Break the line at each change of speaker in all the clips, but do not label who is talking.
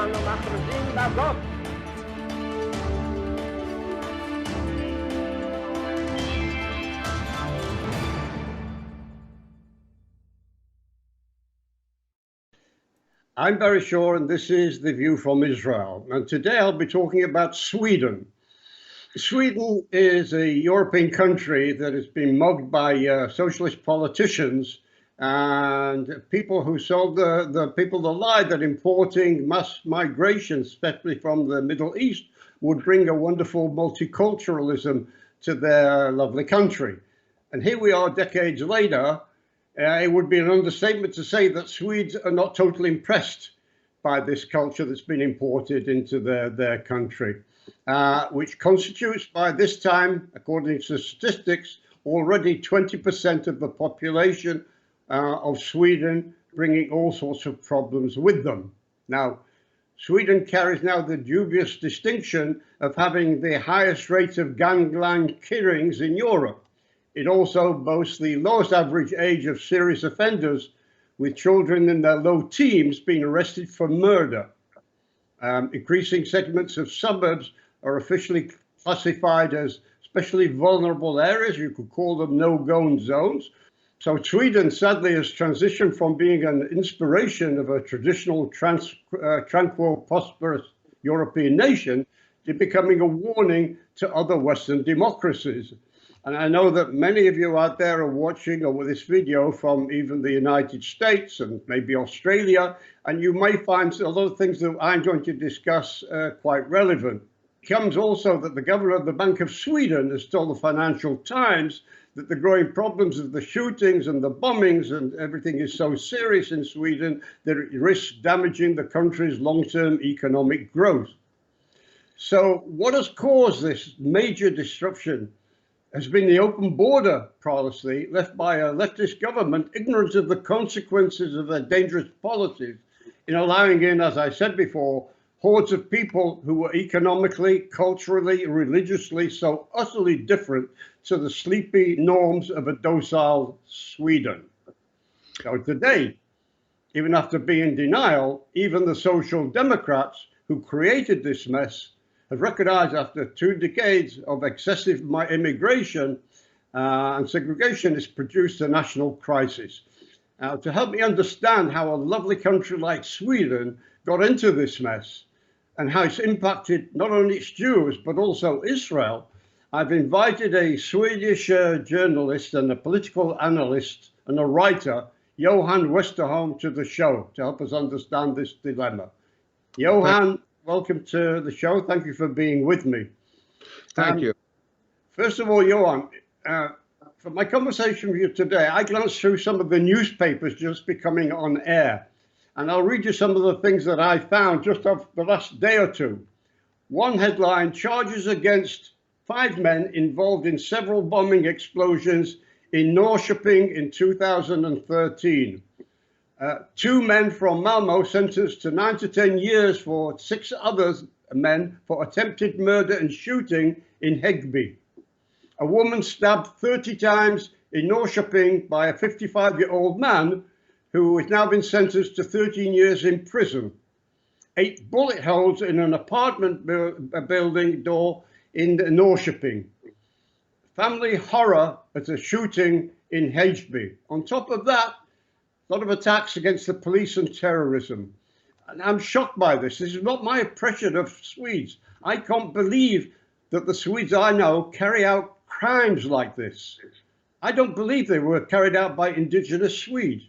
אנחנו מכריזים בזאת
I'm Barry Shaw, and this is The View from Israel. And today I'll be talking about Sweden. Sweden is a European country that has been mugged by socialist politicians and people who sold the people the lie that importing mass migration, especially from the Middle East, would bring a wonderful multiculturalism to their lovely country. And here we are decades later. It would be an understatement to say that Swedes are not totally impressed by this culture that's been imported into their country, which constitutes by this time, according to statistics, already 20% of the population of Sweden, bringing all sorts of problems with them. Now, Sweden carries now the dubious distinction of having the highest rate of gangland killings in Europe. It also boasts the lowest average age of serious offenders, with children in their low teens being arrested for murder. Increasing segments of suburbs are officially classified as especially vulnerable areas. You could call them no-go zones. So Sweden, sadly, has transitioned from being an inspiration of a traditional tranquil, prosperous European nation to becoming a warning to other Western democracies. And I know that many of you out there are watching over this video from even the United States and maybe Australia, and you may find a lot of things that I'm going to discuss quite relevant. It comes also that the governor of the Bank of Sweden has told the Financial Times that the growing problems of the shootings and the bombings and everything is so serious in Sweden that it risks damaging the country's long-term economic growth. So what has caused this major disruption has been the open border policy left by a leftist government ignorant of the consequences of their dangerous policies in allowing in, as I said before, hordes of people who were economically, culturally, religiously so utterly different to the sleepy norms of a docile Sweden. So today, even after being in denial, even the Social Democrats who created this mess have recognized after 2 decades of excessive immigration and segregation has produced a national crisis. Now, to help me understand how a lovely country like Sweden got into this mess and how it's impacted not only its Jews, but also Israel, I've invited a Swedish journalist and a political analyst and a writer, Johan Westerholm, to the show to help us understand this dilemma. Johan, welcome to the show. Thank you for being with me.
Thank you.
First of all, Johan, for my conversation with you today, I glanced through some of the newspapers just becoming on air, and I'll read you some of the things that I found just over the last day or two. One headline: charges against 5 men involved in several bombing explosions in Norrköping in 2013. 2 men from Malmö sentenced to 9 to 10 years for 6 others men for attempted murder and shooting in Häggby. A woman stabbed 30 times in Norrköping by a 55-year-old man who has now been sentenced to 13 years in prison. 8 bullet holes in an apartment building door in Norrköping. Family horror at a shooting in Häggby. On top of that, a lot of attacks against the police and terrorism. And I'm shocked by this. This is not my impression of Swedes. I can't believe that the Swedes I know carry out crimes like this. I don't believe they were carried out by indigenous Swedes.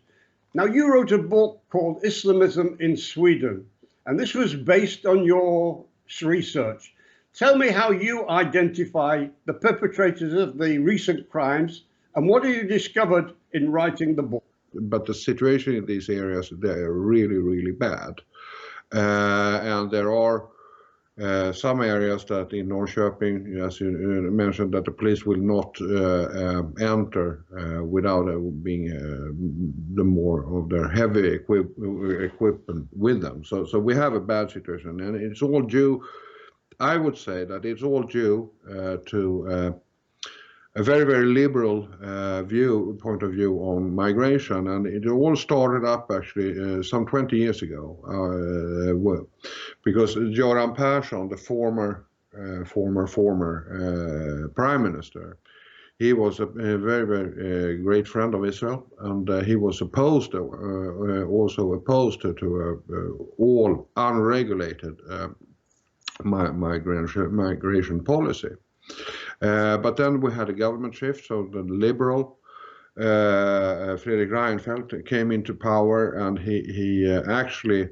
Now, you wrote a book called Islamism in Sweden, and this was based on your research. Tell me how you identify the perpetrators of the recent crimes, and what have you discovered in writing the book?
But the situation in these areas, they are really, really bad. And there are some areas that in Norrköping, as you mentioned, that the police will not enter without being the more of their heavy equipment with them. So we have a bad situation, and it's all due. I would say that it's all due to a very, very liberal point of view on migration, and it all started up actually some 20 years ago, because Göran Persson, the former prime minister, he was a very, very great friend of Israel, and he was also opposed to all unregulated migration policy. But then we had a government shift, so the liberal Fredrik Reinfeldt came into power, and he actually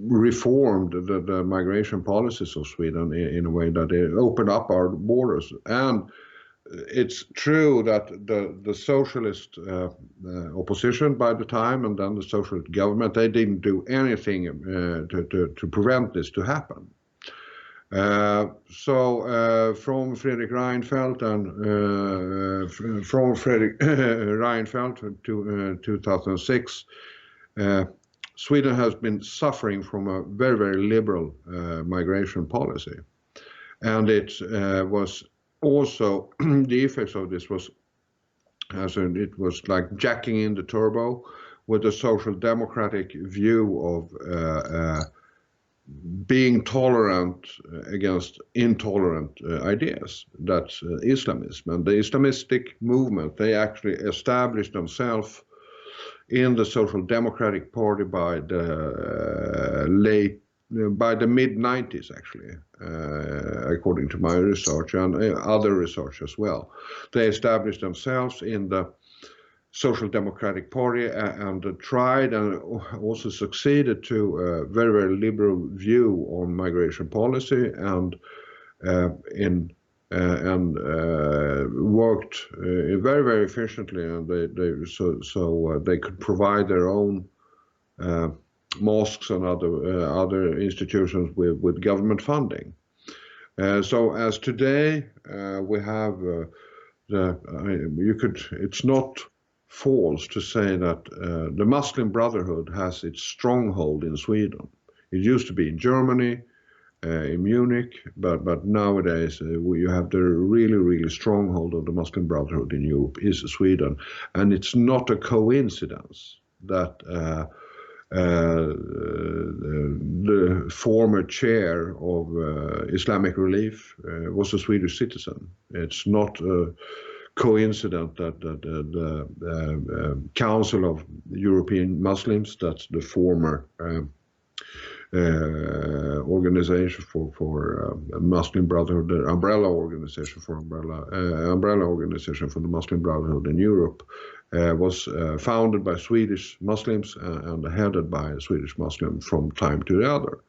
reformed the migration policies of Sweden in a way that it opened up our borders. And it's true that the socialist opposition by the time, and then the socialist government, they didn't do anything to prevent this to happen. So from Fredrik Reinfeldt to 2006, Sweden has been suffering from a very, very liberal migration policy, and it was also the effects of this was, it was like jacking in the turbo with a social democratic view of being tolerant against intolerant ideas. That's Islamism. And the Islamistic movement, they actually established themselves in the Social Democratic Party by the mid-90s, actually, according to my research and other research as well. They established themselves in the Social Democratic Party and tried and also succeeded to a very, very liberal view on migration policy, and worked very, very efficiently, and they could provide their own mosques and other institutions with government funding. So as today we have it's not false to say that the Muslim Brotherhood has its stronghold in Sweden. It used to be in Germany, in Munich, but nowadays you have the really, really stronghold of the Muslim Brotherhood in Europe is Sweden. And it's not a coincidence that the former chair of Islamic Relief was a Swedish citizen. It's not coincident that the Council of European Muslims, that's the former organization for Muslim Brotherhood, the umbrella organization for the Muslim Brotherhood in Europe, was founded by Swedish Muslims and headed by a Swedish Muslim from time to the other.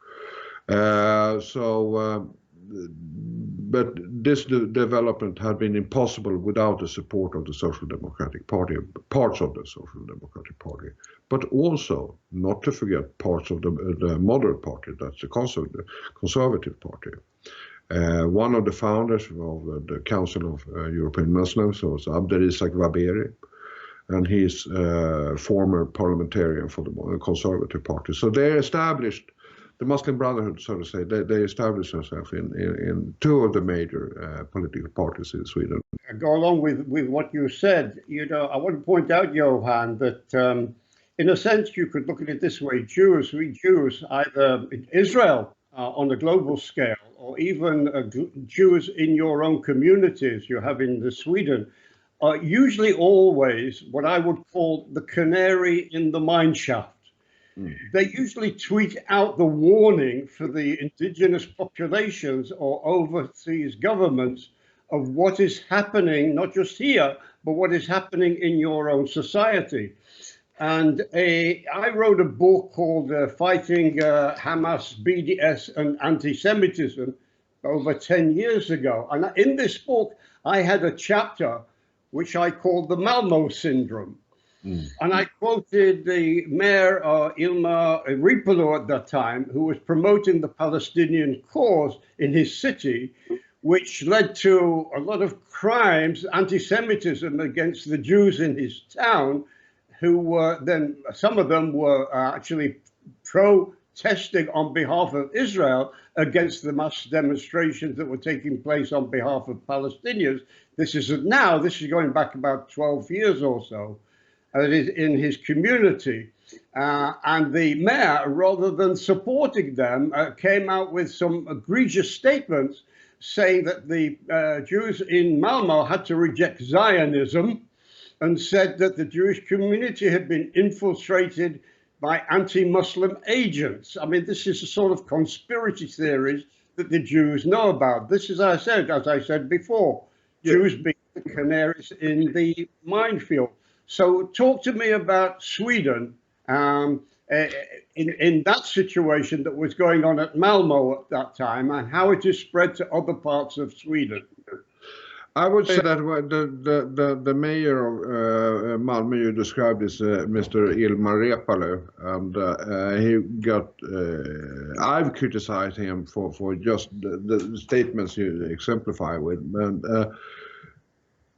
But this development had been impossible without the support of the Social Democratic Party, parts of the Social Democratic Party, but also, not to forget, parts of the moderate party, that's the Conservative Party. One of the founders of the Council of European Muslims was Abdel-Isaac Waberi, and he's former parliamentarian for the Conservative Party. So they established the Muslim Brotherhood, so to say, they established themselves in two of the major political parties in Sweden.
I go along with what you said. I want to point out, Johan, that in a sense you could look at it this way: Jews, either in Israel on a global scale, or even Jews in your own communities you have in Sweden, are usually always what I would call the canary in the mine shaft. They usually tweet out the warning for the indigenous populations or overseas governments of what is happening, not just here, but what is happening in your own society. And I wrote a book called Fighting Hamas, BDS and Anti-Semitism over 10 years ago. And in this book, I had a chapter which I called the Malmo syndrome. And I quoted the mayor, Ilmar Reepalu at that time, who was promoting the Palestinian cause in his city, which led to a lot of crimes, anti-Semitism against the Jews in his town, who were then, some of them were actually pro protesting on behalf of Israel against the mass demonstrations that were taking place on behalf of Palestinians. This isn't now, this is going back about 12 years or so. It is in his community. And the mayor, rather than supporting them, came out with some egregious statements saying that the Jews in Malmo had to reject Zionism, and said that the Jewish community had been infiltrated by anti-Muslim agents. I mean, this is a sort of conspiracy theories that the Jews know about. This is, as I said before, Jews being the canaries in the minefield. So talk to me about Sweden in that situation that was going on at Malmo at that time, and how it has spread to other parts of Sweden.
I would say that the mayor of Malmö you described is Mr. Ilmar Reepalu, and he got. I've criticized him for just the statements you exemplify with. And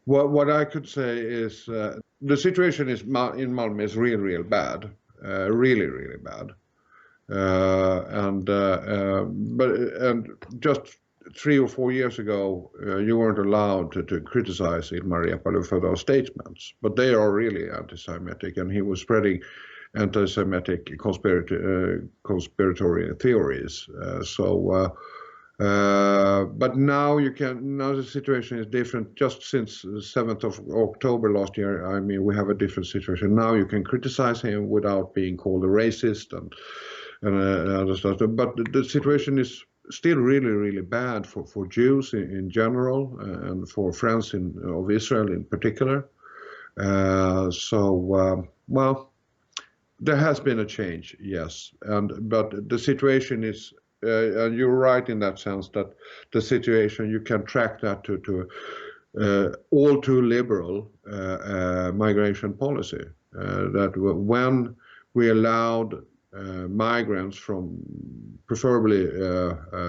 what I could say is the situation in Malmö is really bad, really bad, and just 3 or 4 years ago, you weren't allowed to criticize Ilmar Reepalu for those statements, but they are really anti-Semitic, and he was spreading anti-Semitic conspiratory theories. But now now the situation is different. Just since the 7th of October last year, I mean, we have a different situation. Now you can criticize him without being called a racist and other stuff. But the situation is still really bad for Jews in general, and for friends of Israel in particular. Well, there has been a change, yes, but the situation is, and you're right in that sense, that the situation, you can track that to all too liberal migration policy. That when we allowed migrants from preferably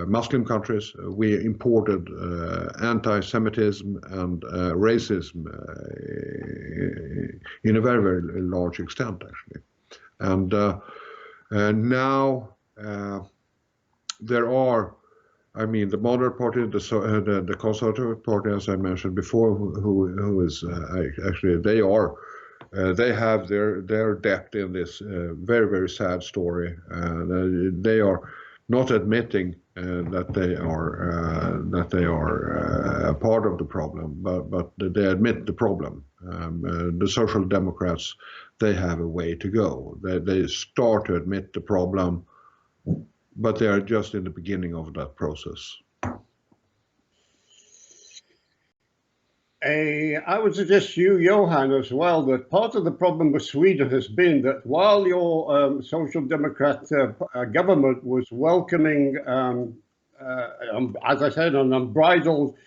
Muslim countries, we imported anti-Semitism and racism in a very large extent, actually. And now there are, I mean, the moderate party, the conservative party, as I mentioned before, who is actually, they have their depth in this very sad story. They are not admitting that they are a part of the problem, but they admit the problem. The Social Democrats, they have a way to go. They start to admit the problem, but they are just in the beginning of that process.
I would suggest to you, Johan, as well, that part of the problem with Sweden has been that while your Social Democrat government was welcoming, as I said, an unbridled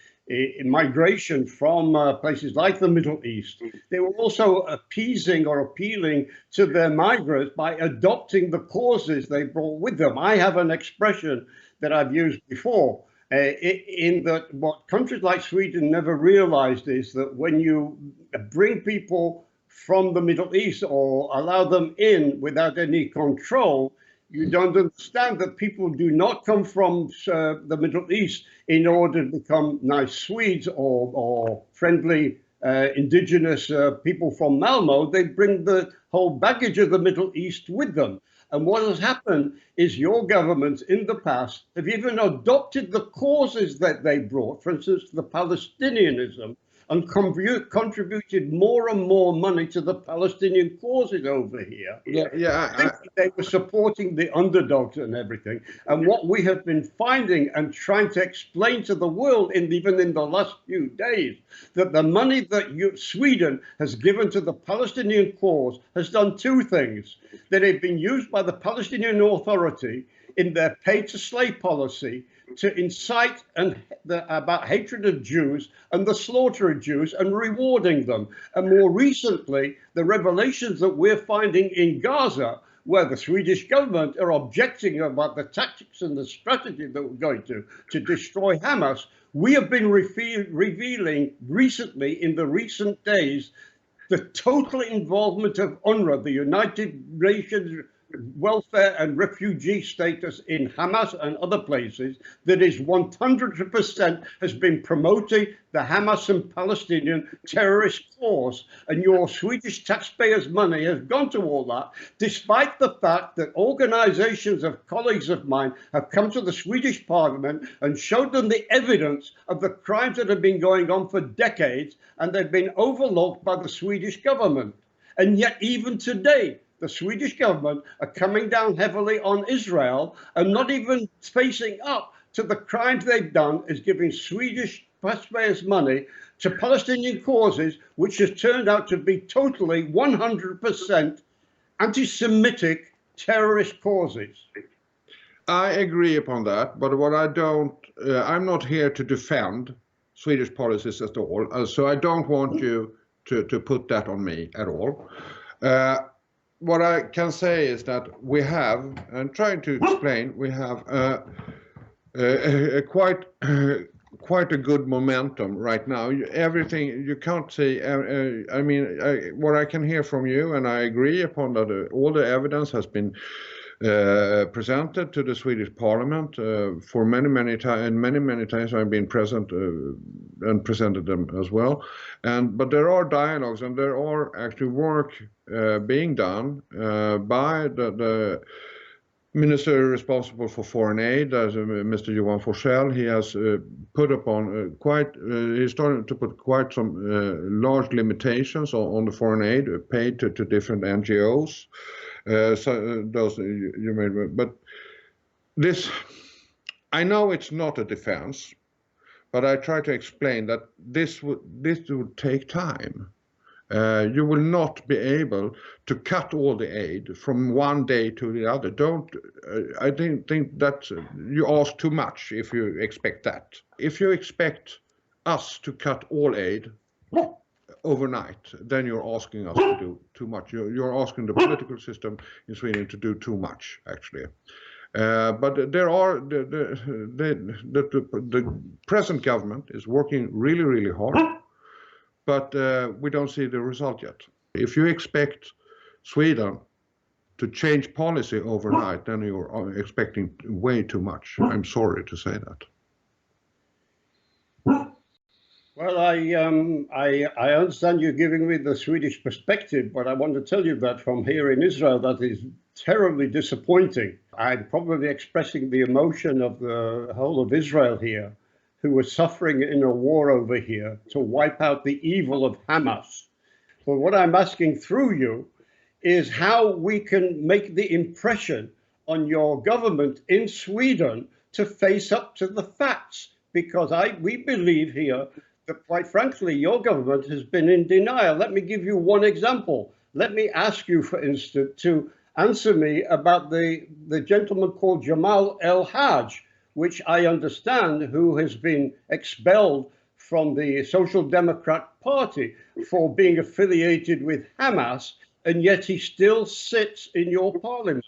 migration from places like the Middle East, they were also appeasing or appealing to their migrants by adopting the causes they brought with them. I have an expression that I've used before, in that what countries like Sweden never realized is that when you bring people from the Middle East or allow them in without any control, you don't understand that people do not come from the Middle East in order to become nice Swedes or friendly indigenous people from Malmo. They bring the whole baggage of the Middle East with them. And what has happened is your governments in the past have even adopted the causes that they brought, for instance, the Palestinianism, and contributed more and more money to the Palestinian causes over here. They were supporting the underdogs and everything. And what we have been finding and trying to explain to the world, even in the last few days, that the money that Sweden has given to the Palestinian cause has done two things. That have been used by the Palestinian Authority in their pay-to-slay policy to incite about hatred of Jews and the slaughter of Jews and rewarding them. And more recently, the revelations that we're finding in Gaza, where the Swedish government are objecting about the tactics and the strategy that we're going to destroy Hamas, we have been revealing recently, in the recent days, the total involvement of UNRWA, the United Nations welfare and refugee status in Hamas and other places that is 100% has been promoting the Hamas and Palestinian terrorist cause. And your Swedish taxpayers' money has gone to all that, despite the fact that organizations of colleagues of mine have come to the Swedish parliament and showed them the evidence of the crimes that have been going on for decades, and they've been overlooked by the Swedish government. And yet, even today, the Swedish government are coming down heavily on Israel and not even facing up to the crimes they've done, is giving Swedish taxpayers' money to Palestinian causes, which has turned out to be totally 100% anti-Semitic terrorist causes.
I agree upon that, but what I don't, I'm not here to defend Swedish policies at all, so I don't want you to put that on me at all. What I can say is that we have, and trying to explain, we have quite a good momentum right now. Everything you can't say. I mean, what I can hear from you, and I agree upon that. All the evidence has been presented to the Swedish Parliament for many times. I've been present and presented them as well. But there are dialogues, and there are actually work being done by the Minister responsible for foreign aid, Mr. Johan Forsell. He has put upon he's starting to put quite some large limitations on the foreign aid paid to different NGOs. So those you may, but this, I know it's not a defense, but I try to explain that this would take time. You will not be able to cut all the aid from one day to the other. I think that you ask too much if you expect that. If you expect us to cut all aid overnight, then you're asking us to do too much. You're asking the political system in Sweden to do too much, actually. But there are the present government is working really, really hard, but we don't see the result yet. If you expect Sweden to change policy overnight, then you're expecting way too much. I'm sorry to say that.
Well, I understand you're giving me the Swedish perspective, but I want to tell you that from here in Israel, that is terribly disappointing. I'm probably expressing the emotion of the whole of Israel here, who are suffering in a war over here to wipe out the evil of Hamas. But what I'm asking through you is how we can make the impression on your government in Sweden to face up to the facts, because we believe here that, quite frankly, your government has been in denial. Let me give you one example. Let me ask you, for instance, to answer me about the gentleman called Jamal El-Haj, which I understand who has been expelled from the Social Democrat Party for being affiliated with Hamas, and yet he still sits in your parliament.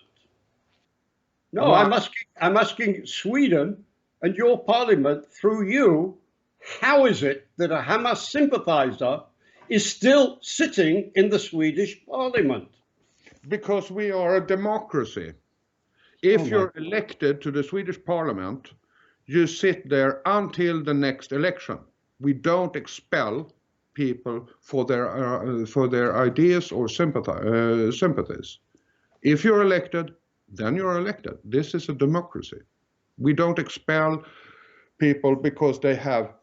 No, I'm asking Sweden and your parliament through you, how is it that a Hamas sympathizer is still sitting in the Swedish parliament?
Because we are a democracy. If you're elected to the Swedish parliament, you sit there until the next election. We don't expel people for their ideas or sympathies. If you're elected, then you're elected. This is a democracy. We don't expel people because they have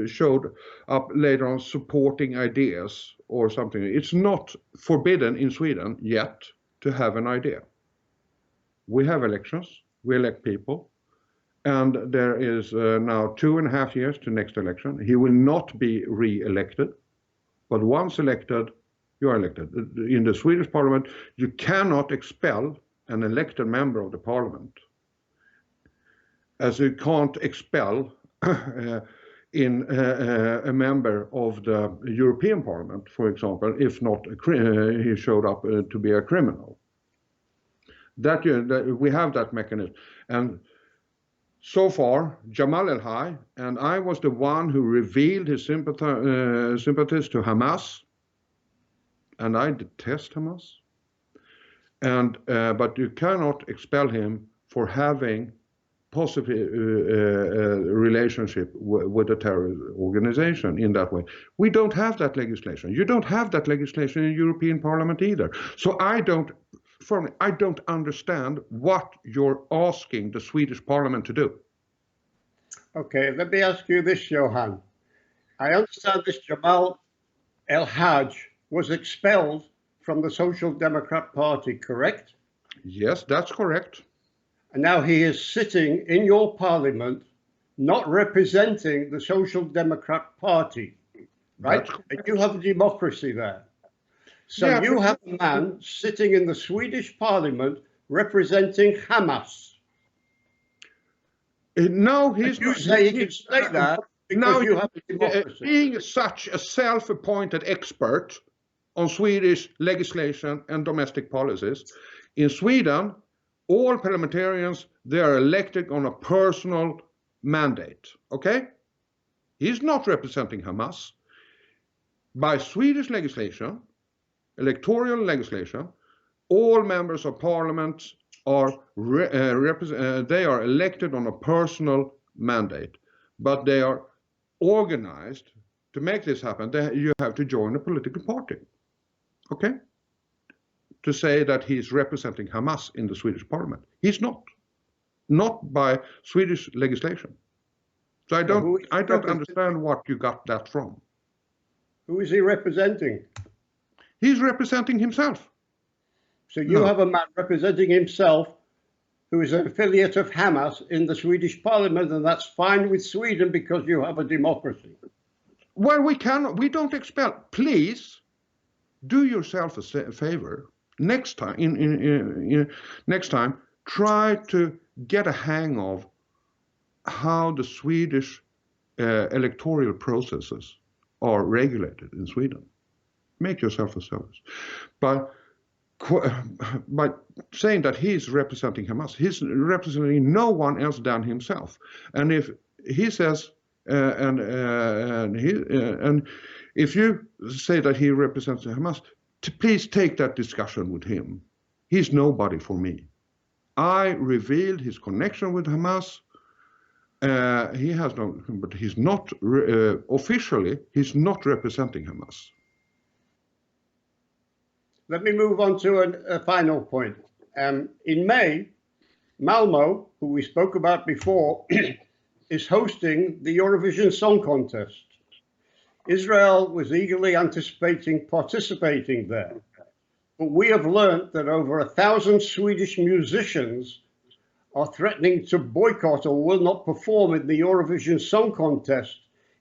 showed up later on supporting ideas or something. It's not forbidden in Sweden yet to have an idea. We have elections, we elect people, and there is now 2.5 years to next election. He will not be re-elected, but once elected, you are elected. In the Swedish parliament, you cannot expel an elected member of the parliament, as you can't expel in a member of the European Parliament, for example, if not he showed up to be a criminal. That we have that mechanism. And so far, Jamal El-Haj, and I was the one who revealed his sympathies to Hamas, and I detest Hamas. and but you cannot expel him for having positive relationship with a terrorist organization in that way. We don't have that legislation. You don't have that legislation in European Parliament either. So I don't understand what you're asking the Swedish Parliament to do.
Okay, let me ask you this, Johan. I understand this Jamal El-Hajj was expelled from the Social Democrat Party, correct?
Yes, that's correct.
And now he is sitting in your parliament, not representing the Social Democrat Party, right? And you have a democracy there. So yeah, you have a man sitting in the Swedish parliament representing Hamas.
No, he's
you say he can say that because
now
you have a democracy.
Being such a self-appointed expert on Swedish legislation and domestic policies, in Sweden, all parliamentarians, they are elected on a personal mandate, okay? He's not representing Hamas. By Swedish legislation, electoral legislation, all members of parliament are they are elected on a personal mandate, but they are organized to make this happen. You have to join a political party, okay? To say that he's representing Hamas in the Swedish parliament. He's not by Swedish legislation. So I don't understand what you got that from.
Who is he representing?
He's representing himself.
So you have a man representing himself who is an affiliate of Hamas in the Swedish parliament, and that's fine with Sweden because you have a democracy.
Well, we don't expel. Please do yourself a favor. Next time, next time, try to get a hang of how the Swedish electoral processes are regulated in Sweden. Make yourself a service. But by saying that he's representing Hamas, he's representing no one else than himself. And if he says, and if you say that he represents Hamas, please take that discussion with him. He's nobody for me. I revealed his connection with Hamas. He has no, but he's not officially. He's not representing Hamas.
Let me move on to a final point. In May, Malmo, who we spoke about before, is hosting the Eurovision Song Contest. Israel was eagerly anticipating participating there, but we have learnt that over 1,000 Swedish musicians are threatening to boycott or will not perform in the Eurovision Song Contest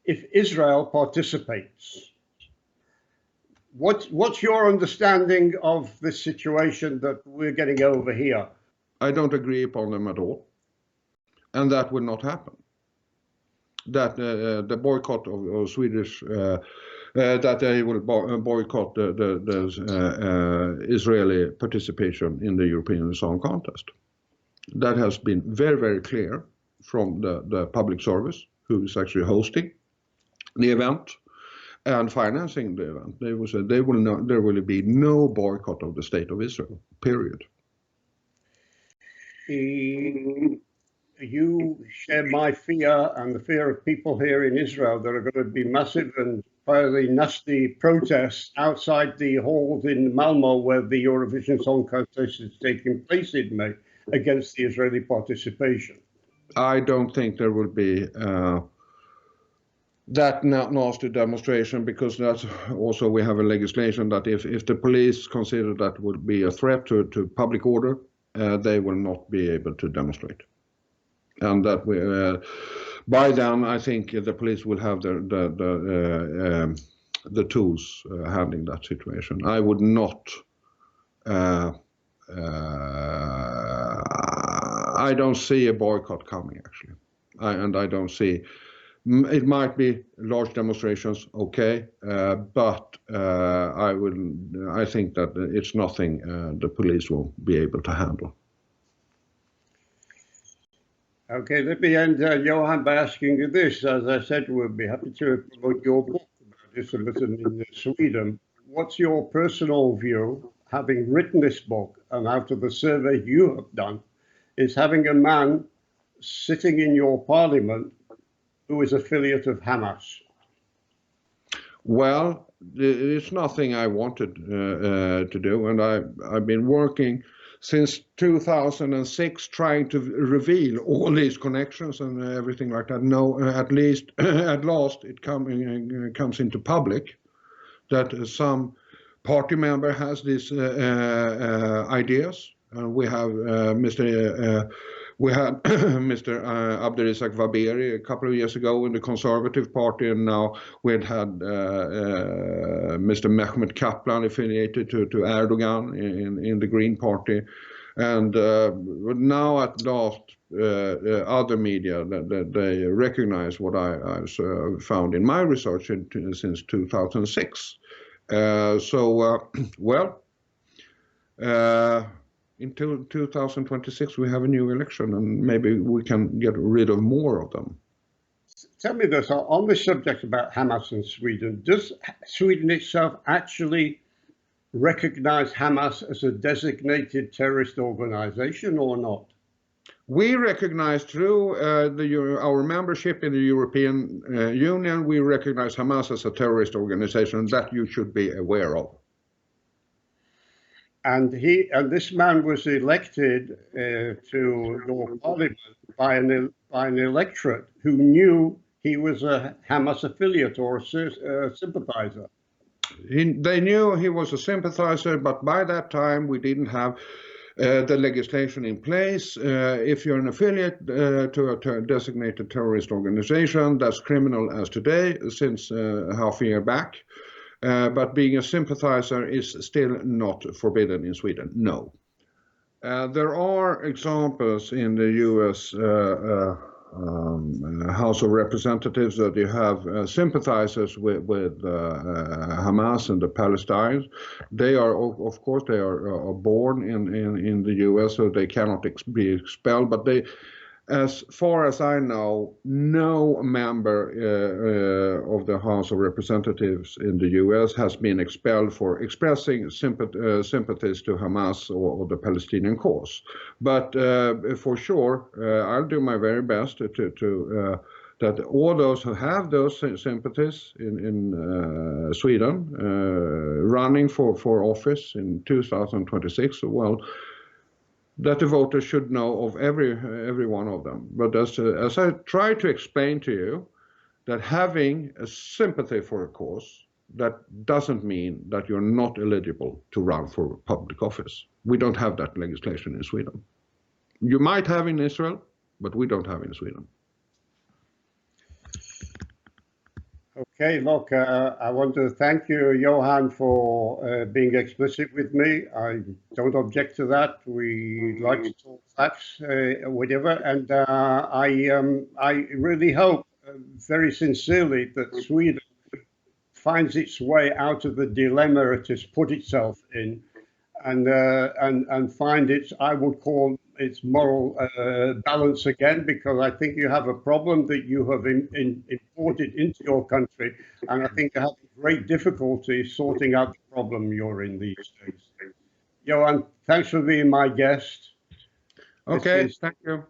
if Israel participates. What's your understanding of this situation that we're getting over here?
I don't agree upon them at all, and that will not happen. That the boycott of Swedish, that they will boycott the Israeli participation in the European Song Contest. That has been very, very clear from the public service, who is actually hosting the event and financing the event. They will say there will be no boycott of the state of Israel, period.
You share my fear and the fear of people here in Israel that are going to be massive and fairly nasty protests outside the halls in Malmo where the Eurovision Song Contest is taking place in May against the Israeli participation.
I don't think there will be that nasty demonstration, because that's also, we have a legislation that if the police consider that would be a threat to public order, they will not be able to demonstrate. And that by then, I think the police will have the tools handling that situation. I would not. I don't see a boycott coming, actually, and I don't see. It might be large demonstrations, okay, but I think that it's nothing the police will be able to handle.
Okay, let me end, Johan, by asking you this. As I said, we'll be happy to promote your book about Islamism in Sweden. What's your personal view? having written this book and out of the survey you have done, is having a man sitting in your parliament who is affiliate of Hamas?
Well, it's nothing I wanted to do, and I've been working since 2006 trying to reveal all these connections and everything like that. No, at least at last it comes into public that some party member has these ideas, and we have Mr. Abderrazak Vaberi a couple of years ago in the Conservative Party, and now we had Mr. Mehmet Kaplan affiliated to Erdogan in the Green Party. And now at last, other media, they recognize what I've found in my research since 2006. In 2026 we have a new election, and maybe we can get rid of more of them.
Tell me this, on the subject about Hamas in Sweden, does Sweden itself actually recognize Hamas as a designated terrorist organization or not?
We recognize through our membership in the European Union, we recognize Hamas as a terrorist organization that you should be aware of.
And this man was elected to your parliament by an electorate who knew he was a Hamas affiliate or a sympathizer.
They knew he was a sympathizer, but by that time we didn't have the legislation in place. If you're an affiliate to a designated terrorist organization, that's criminal as today, since half a year back. But being a sympathizer is still not forbidden in Sweden, no. There are examples in the US House of Representatives that you have sympathizers with Hamas and the Palestinians. They are, of course, they are born in the US, so they cannot be expelled, but they, as far as I know, no member of the House of Representatives in the US has been expelled for expressing sympathies to Hamas or the Palestinian cause. But for sure, I'll do my very best to that all those who have those sympathies in Sweden running for office in 2026, well, that the voters should know of every one of them. But as I try to explain to you, that having a sympathy for a cause, that doesn't mean that you're not eligible to run for public office. We don't have that legislation in Sweden. You might have in Israel, but we don't have in Sweden.
Okay, look, I want to thank you, Johan, for being explicit with me. I don't object to that. We like to talk facts, whatever. And I really hope, very sincerely, that Sweden finds its way out of the dilemma it has put itself in, and find its, I would call its moral balance again, because I think you have a problem that you have imported into your country, and I think you have great difficulty sorting out the problem you're in these days. Johan, thanks for being my guest.
Okay, thank you.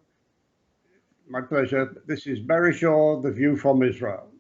My pleasure. This is Barry Shaw, The View from Israel.